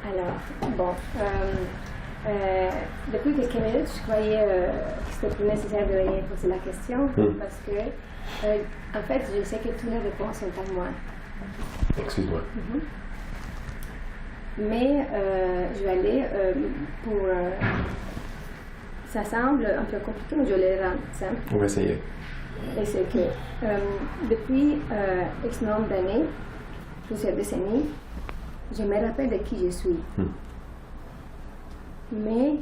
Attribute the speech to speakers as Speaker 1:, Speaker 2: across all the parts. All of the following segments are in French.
Speaker 1: Alors, bon, depuis quelques minutes, je croyais que c'était plus nécessaire de venir poser la question parce que, en fait, je sais que toutes les réponses sont à moi.
Speaker 2: Excuse-moi.
Speaker 1: Mais je vais aller pour... ça semble un peu compliqué, mais je vais le rendre simple.
Speaker 2: On va essayer.
Speaker 1: Et c'est que depuis X nombre d'années, plusieurs décennies, je me rappelle de qui je suis. Mais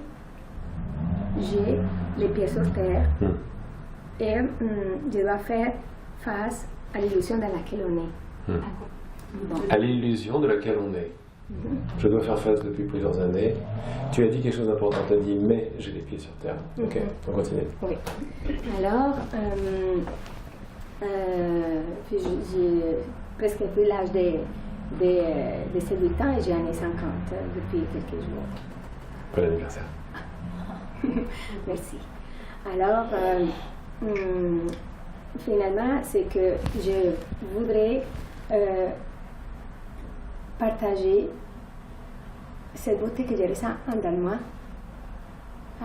Speaker 1: j'ai les pieds sur terre et je dois faire face à l'illusion dans laquelle on est. Bon.
Speaker 2: À l'illusion de laquelle on est. Je dois faire face depuis plusieurs années. Tu as dit quelque chose d'important, tu as dit mais j'ai les pieds sur terre. Ok, on continue.
Speaker 1: Oui. Alors, j'ai presque plus l'âge de 18 ans et j'ai années 50 depuis quelques jours.
Speaker 2: Bon anniversaire.
Speaker 1: Merci. Alors, finalement, c'est que je voudrais partager cette beauté que je ressens en moi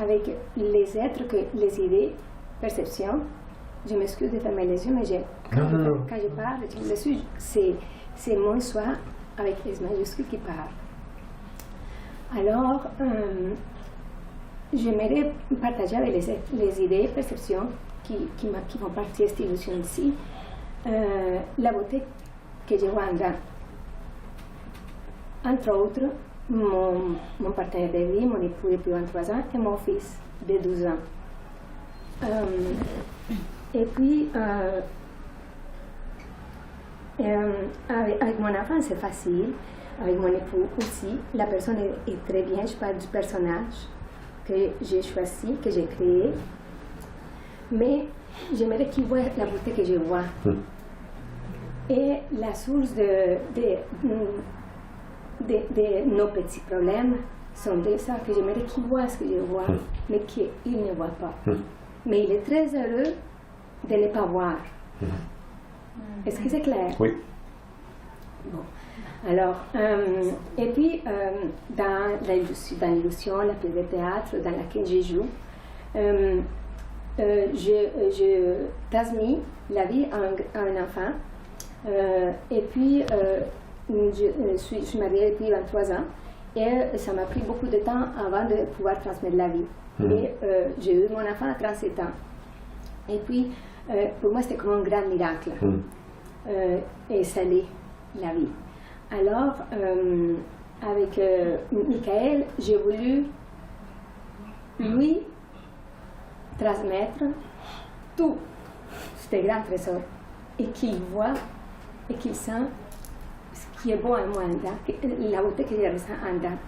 Speaker 1: avec les êtres, les idées, perceptions. Je m'excuse de fermer les yeux, mais quand je parle, c'est mon soi avec S majuscule qui parle. Alors, j'aimerais partager avec les idées, perceptions qui font partie de cette illusion-ci, la beauté que je vois en moi. Entre autres, mon partenaire de vie, mon époux depuis 23 ans, et mon fils de 12 ans. Et puis, avec mon enfant, c'est facile. Avec mon époux aussi. La personne est très bien. Je parle du personnage que j'ai choisi, que j'ai créé. Mais j'aimerais qu'il voit la beauté que je vois. Et la source de nos petits problèmes sont de ça, que j'aimerais qu'il voit ce que je vois, mais qu'il ne voit pas. Mais il est très heureux de ne pas voir. Est-ce que c'est clair?
Speaker 2: Oui.
Speaker 1: Bon. Alors, et puis, dans l'illusion, la pièce de théâtre dans laquelle je joue, je transmets la vie à un enfant. Et puis, je suis mariée depuis 23 ans et ça m'a pris beaucoup de temps avant de pouvoir transmettre la vie. Et j'ai eu mon enfant à 37 ans. Et puis, pour moi, c'était comme un grand miracle. Et ça l'est, la vie. Alors, avec Michael, j'ai voulu lui transmettre tout ce grand trésor et qu'il voit et qu'il sent ce qui est bon à moi, la beauté que je ressens en dedans.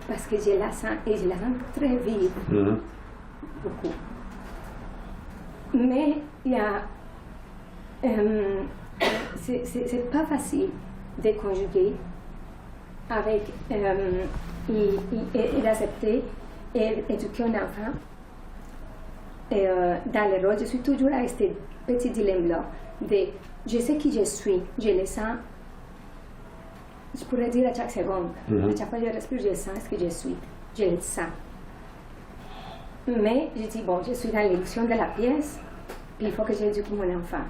Speaker 1: Parce que je la sens et je la sens très vive, beaucoup. Mais il y a c'est pas facile de conjuguer avec et d'accepter et éduquer un enfant dans les rôles. Je suis toujours avec ce petit dilemme-là de je sais qui je suis, je le sens, je pourrais dire à chaque seconde, à chaque fois que je respire, je sens ce que je suis, je le sens. Mais je dis bon, je suis dans l'illusion de la pièce. Il faut que j'éduque mon enfant.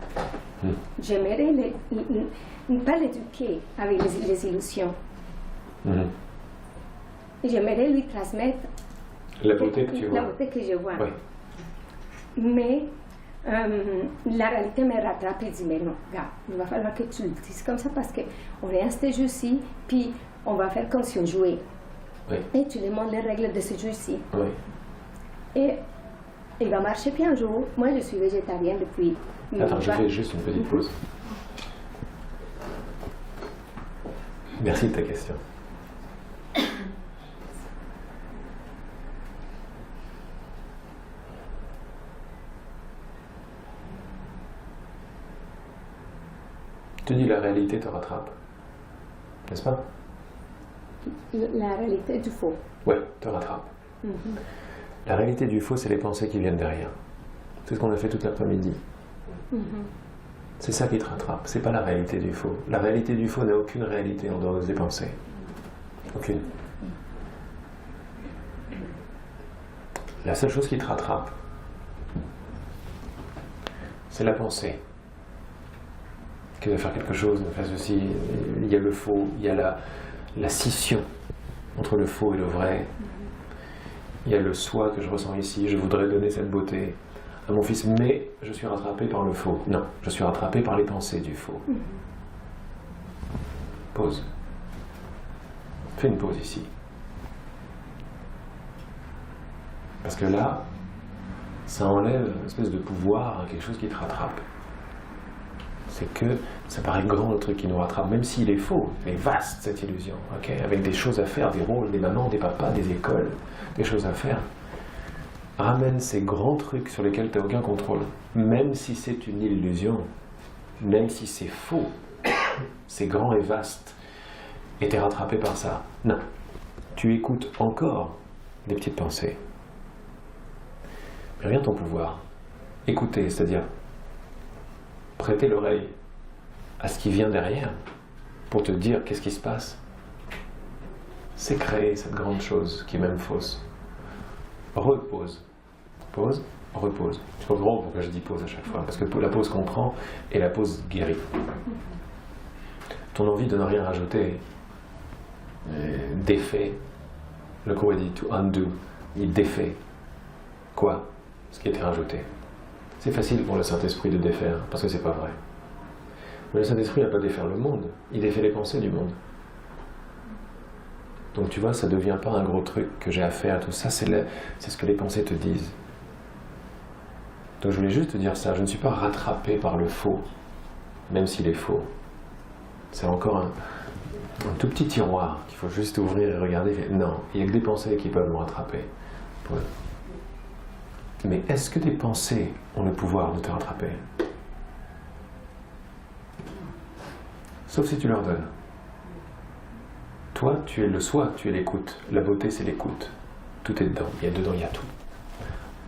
Speaker 1: J'aimerais pas l'éduquer avec les illusions. J'aimerais lui transmettre
Speaker 2: la beauté que tu vois.
Speaker 1: La beauté que je vois.
Speaker 2: Oui.
Speaker 1: Mais la réalité me rattrape et dit mais non, regarde, il va falloir que tu le dises comme ça parce qu'on est à ce jeu-ci, puis on va faire comme si on jouait.
Speaker 2: Oui.
Speaker 1: Et tu lui montres les règles de ce jeu-ci.
Speaker 2: Oui.
Speaker 1: Et il va marcher, puis un jour, moi je suis végétarienne depuis...
Speaker 2: Attends, je fais juste une petite pause. Merci de ta question. Tu dis la réalité te rattrape, n'est-ce pas?
Speaker 1: La réalité du faux.
Speaker 2: Ouais, te rattrape. La réalité du faux, c'est les pensées qui viennent derrière. C'est ce qu'on a fait toute l'après-midi. C'est ça qui te rattrape, c'est pas la réalité du faux. La réalité du faux n'a aucune réalité en dehors de tes pensées. Aucune. La seule chose qui te rattrape, c'est la pensée. Que de faire quelque chose, de faire ceci, il y a le faux, il y a la scission entre le faux et le vrai. Il y a le soi que je ressens ici, je voudrais donner cette beauté à mon fils, mais je suis rattrapé par le faux. Non, je suis rattrapé par les pensées du faux. Pause. Fais une pause ici. Parce que là, ça enlève une espèce de pouvoir à quelque chose qui te rattrape. C'est que ça paraît grand le truc qui nous rattrape, même s'il est faux, il est vaste cette illusion, okay, avec des choses à faire, des rôles, des mamans, des papas, des écoles, des choses à faire. Ramène ces grands trucs sur lesquels tu n'as aucun contrôle, même si c'est une illusion, même si c'est faux, c'est grand et vaste, et tu es rattrapé par ça. Non, tu écoutes encore des petites pensées. Mais regarde ton pouvoir. Écouter, c'est-à-dire prêter l'oreille à ce qui vient derrière pour te dire qu'est-ce qui se passe. C'est créer cette grande chose qui est même fausse. Repose. Pause, repose. Je comprends pourquoi je dis pause à chaque fois, parce que la pause comprend et la pause guérit. Ton envie de ne rien rajouter défait. Le cours dit to undo. Il défait. Quoi? Ce qui a été rajouté. C'est facile pour le Saint-Esprit de défaire, parce que c'est pas vrai. Mais le Saint-Esprit n'a pas défaire le monde, il défait les pensées du monde. Donc tu vois, ça ne devient pas un gros truc que j'ai à faire, tout ça, c'est ce que les pensées te disent. Donc je voulais juste te dire ça, je ne suis pas rattrapé par le faux, même s'il est faux. C'est encore un tout petit tiroir qu'il faut juste ouvrir et regarder. Non, il n'y a que des pensées qui peuvent me rattraper. Ouais. Mais est-ce que tes pensées ont le pouvoir de te rattraper? Sauf si tu leur donnes. Toi, tu es le soi, tu es l'écoute. La beauté, c'est l'écoute. Tout est dedans. Dedans, il y a tout.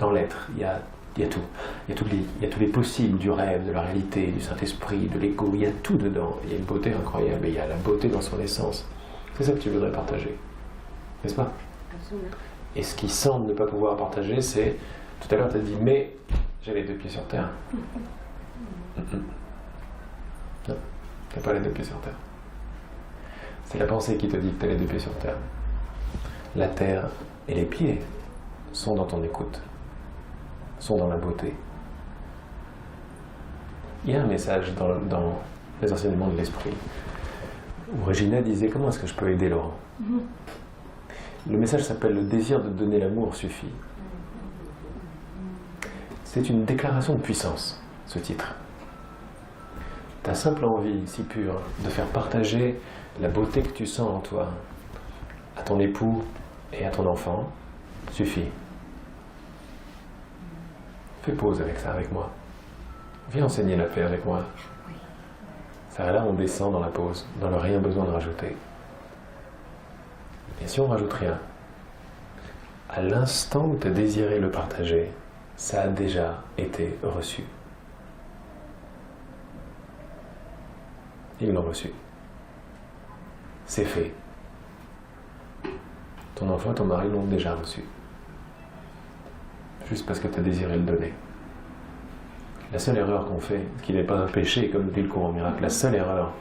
Speaker 2: Dans l'être, il y a tout. Il y a tous les possibles du rêve, de la réalité, du Saint-Esprit, de l'ego. Il y a tout dedans. Il y a une beauté incroyable. Et il y a la beauté dans son essence. C'est ça que tu voudrais partager. N'est-ce pas?
Speaker 1: Absolument.
Speaker 2: Et ce qui semble ne pas pouvoir partager, c'est... Tout à l'heure, tu as dit, mais j'ai les deux pieds sur terre. Non, tu n'as pas les deux pieds sur terre. C'est la pensée qui te dit que tu as les deux pieds sur terre. La terre et les pieds sont dans ton écoute, sont dans la beauté. Il y a un message dans les enseignements de l'esprit où Regina disait, comment est-ce que je peux aider Laurent? Le message s'appelle « Le désir de donner l'amour suffit ». C'est une déclaration de puissance, ce titre. Ta simple envie, si pure, de faire partager la beauté que tu sens en toi à ton époux et à ton enfant, suffit. Fais pause avec ça, avec moi. Viens enseigner la paix avec moi. Ça, là, on descend dans la pause, dans le rien besoin de rajouter. Et si on rajoute rien, à l'instant où tu as désiré le partager, ça a déjà été reçu. Ils l'ont reçu. C'est fait. Ton enfant et ton mari l'ont déjà reçu. Juste parce que tu as désiré le donner. La seule erreur qu'on fait, qui n'est pas un péché comme dit le cours en miracle, la seule erreur,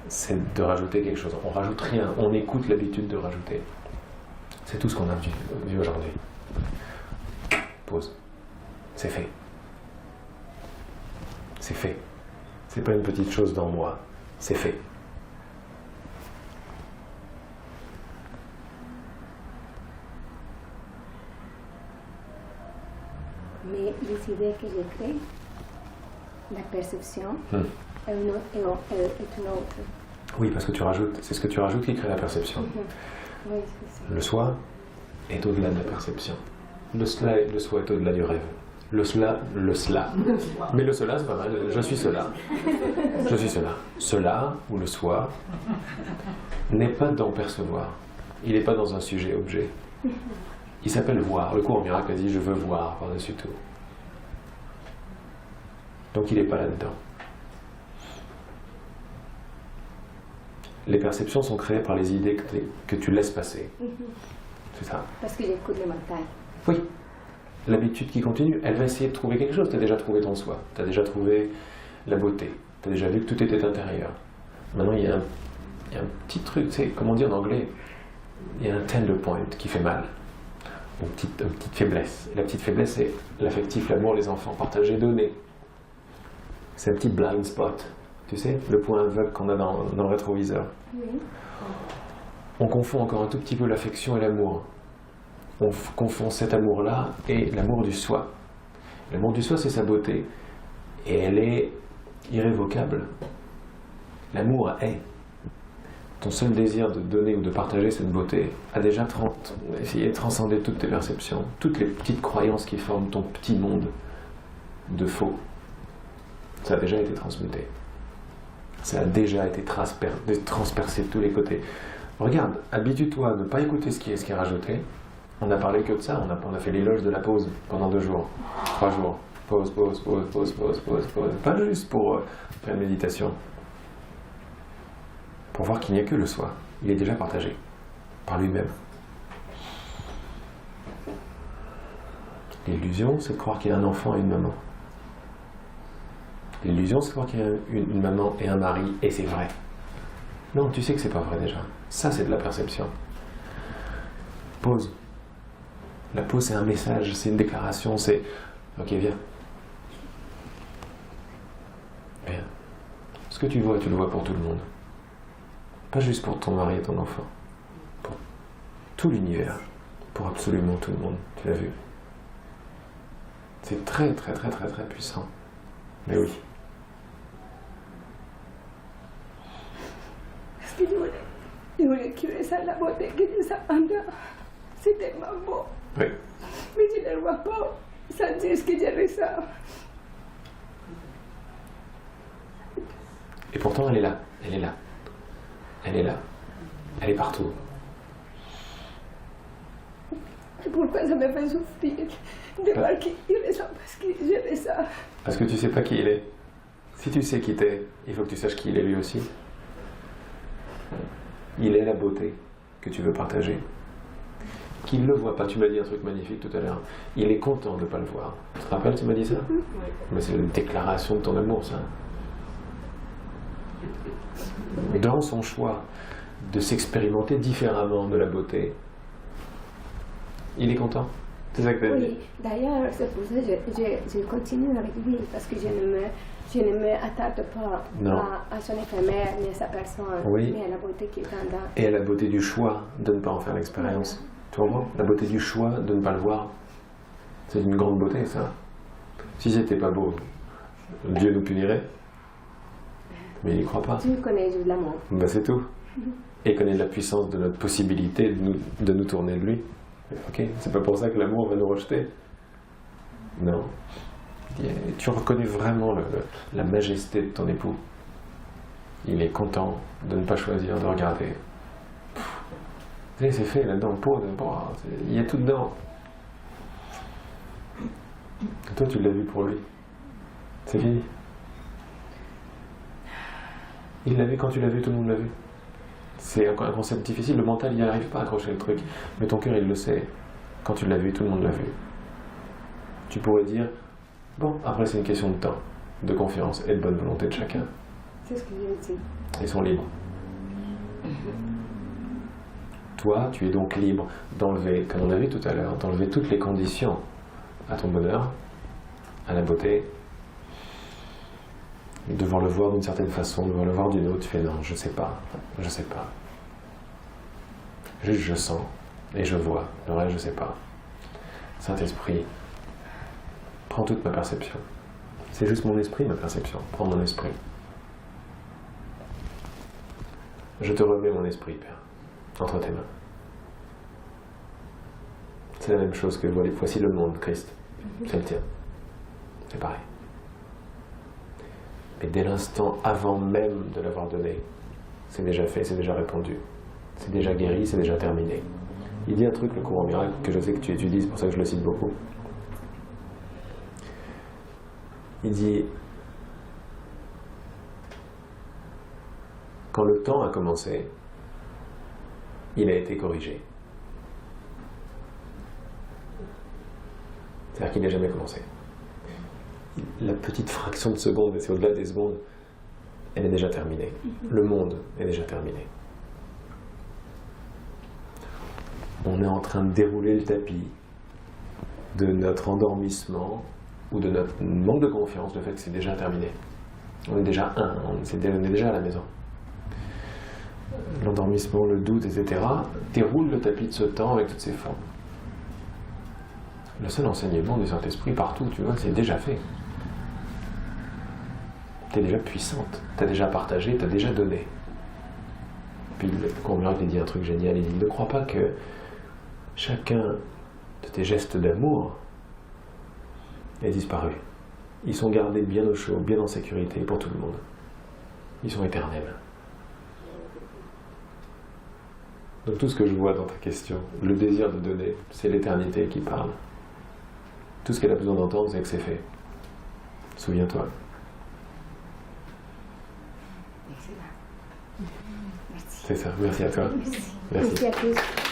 Speaker 2: c'est de rajouter quelque chose. On rajoute rien, on écoute l'habitude de rajouter. C'est tout ce qu'on a vu aujourd'hui. Pause. C'est fait. C'est fait. C'est pas une petite chose dans moi. C'est fait.
Speaker 1: Mais les idées que j'ai créées, la perception est une autre.
Speaker 2: Oui, parce que tu rajoutes, c'est ce que tu rajoutes qui crée la perception.
Speaker 1: Oui, c'est ça.
Speaker 2: Le soi est au-delà de la perception. Le soi est au-delà du rêve. Le cela. Mais le cela, c'est pas mal. Je suis cela. Je suis cela. Cela, ou le soi, n'est pas dans percevoir. Il n'est pas dans un sujet-objet. Il s'appelle voir. Le cours en miracle a dit je veux voir par-dessus tout. Donc il n'est pas là-dedans. Les perceptions sont créées par les idées que tu laisses passer. C'est ça.
Speaker 1: Parce que j'écoute le mental.
Speaker 2: Oui. L'habitude qui continue, elle va essayer de trouver quelque chose. Tu as déjà trouvé ton soi. Tu as déjà trouvé la beauté. Tu as déjà vu que tout était intérieur. Maintenant, il y a un petit truc, tu sais, comment dire en anglais, il y a un tender point qui fait mal. Une petite faiblesse. La petite faiblesse, c'est l'affectif, l'amour, les enfants, partager, donner. C'est un petit blind spot. Tu sais, le point aveugle qu'on a dans le rétroviseur.
Speaker 1: Oui.
Speaker 2: On confond encore un tout petit peu l'affection et l'amour. On confond cet amour-là et l'amour du soi. L'amour du soi, c'est sa beauté. Et elle est irrévocable. L'amour est. Ton seul désir de donner ou de partager cette beauté a déjà essayé de transcender toutes tes perceptions, toutes les petites croyances qui forment ton petit monde de faux. Ça a déjà été transmuté. Ça a déjà été transpercé de tous les côtés. Regarde, habitue-toi à ne pas écouter ce qui est rajouté. On n'a parlé que de ça, on a fait l'éloge de la pause pendant 2 jours, 3 jours. Pause. Pas juste pour faire une méditation. Pour voir qu'il n'y a que le soi. Il est déjà partagé par lui-même. L'illusion, c'est de croire qu'il y a un enfant et une maman. L'illusion, c'est de croire qu'il y a une maman et un mari, et c'est vrai. Non, tu sais que c'est pas vrai déjà. Ça, c'est de la perception. Pause. La pause, c'est un message, c'est une déclaration, c'est... Ok, viens. Viens. Ce que tu vois, tu le vois pour tout le monde. Pas juste pour ton mari et ton enfant. Pour tout l'univers. Pour absolument tout le monde. Tu l'as vu. C'est très puissant. Mais oui.
Speaker 1: Parce que je voulais qu'il ressente la beauté que je sens en dedans. C'est tellement beau.
Speaker 2: Oui.
Speaker 1: Mais je ne le vois pas sentir ce que je ressens.
Speaker 2: Et pourtant, elle est là. Elle est là. Elle est là. Elle est partout.
Speaker 1: Et pourquoi ça me fait souffrir de voir qu'il ressent parce que je ressens.
Speaker 2: Parce que tu sais pas qui il est. Si tu sais qui t'es, il faut que tu saches qui il est lui aussi. Il est la beauté que tu veux partager. Qu'il ne le voit pas. Tu m'as dit un truc magnifique tout à l'heure. Il est content de ne pas le voir. Tu te rappelles, tu m'as dit ça?
Speaker 1: Oui.
Speaker 2: Mais c'est une déclaration de ton amour, ça. Dans son choix de s'expérimenter différemment de la beauté, il est content. C'est ça que tu as dit.
Speaker 1: Oui, d'ailleurs, c'est pour ça que je continue avec lui, parce que je ne me attarde pas à son éphémère, ni à sa personne,
Speaker 2: Oui.
Speaker 1: ni à la beauté qui est en dedans.
Speaker 2: Et à la beauté du choix de ne pas en faire l'expérience.
Speaker 1: Voilà.
Speaker 2: Tu comprends? La beauté du choix de ne pas le voir. C'est une grande beauté, ça. Si c'était pas beau, Dieu nous punirait. Mais il n'y croit pas.
Speaker 1: Tu connais juste l'amour.
Speaker 2: Ben, c'est tout. Et connaît la puissance de notre possibilité de nous tourner de lui. Ok, c'est pas pour ça que l'amour va nous rejeter. Non. Tu reconnais vraiment la majesté de ton époux. Il est content de ne pas choisir de regarder. Vous savez, c'est fait là-dedans, il y a tout dedans. Et toi, tu l'as vu pour lui. C'est fini. Il l'a vu quand tu l'as vu, tout le monde l'a vu. C'est un concept difficile, le mental n'y arrive pas à accrocher le truc. Mais ton cœur, il le sait. Quand tu l'as vu, tout le monde l'a vu. Tu pourrais dire, bon, après c'est une question de temps, de confiance et de bonne volonté de chacun.
Speaker 1: C'est ce que je dis.
Speaker 2: Ils sont libres. Toi, tu es donc libre d'enlever, comme on a vu tout à l'heure, d'enlever toutes les conditions à ton bonheur, à la beauté, devoir le voir d'une certaine façon, devoir le voir d'une autre. Tu fais non, je sais pas. Juste je sens et je vois. Le reste, je sais pas. Saint-Esprit, prends toute ma perception. C'est juste mon esprit, ma perception. Prends mon esprit. Je te remets mon esprit, Père, entre tes mains. C'est la même chose que voici le monde, Christ. C'est le tien. C'est pareil. Mais dès l'instant avant même de l'avoir donné, c'est déjà fait, c'est déjà répondu. C'est déjà guéri, c'est déjà terminé. Il dit un truc, le courant miracle, que je sais que tu étudies, c'est pour ça que je le cite beaucoup. Il dit, Quand le temps a commencé, il a été corrigé. C'est-à-dire qu'il n'a jamais commencé. La petite fraction de seconde, mais c'est au-delà des secondes, elle est déjà terminée. Le monde est déjà terminé. On est en train de dérouler le tapis de notre endormissement ou de notre manque de confiance, le fait que c'est déjà terminé. On est déjà on est déjà à la maison. L'endormissement, le doute, etc. déroule le tapis de ce temps avec toutes ses formes. Le seul enseignement du Saint-Esprit partout, tu vois, c'est déjà fait. Tu es déjà puissante, tu as déjà partagé, tu as déjà donné. Puis le Comblain, il dit un truc génial, il dit, ne crois pas que chacun de tes gestes d'amour est disparu. Ils sont gardés bien au chaud, bien en sécurité pour tout le monde. Ils sont éternels. Donc tout ce que je vois dans ta question, le désir de donner, c'est l'éternité qui parle. Tout ce qu'elle a besoin d'entendre, c'est que c'est fait. Souviens-toi.
Speaker 1: Excellent. Merci.
Speaker 2: C'est ça, merci à toi.
Speaker 1: Merci à tous.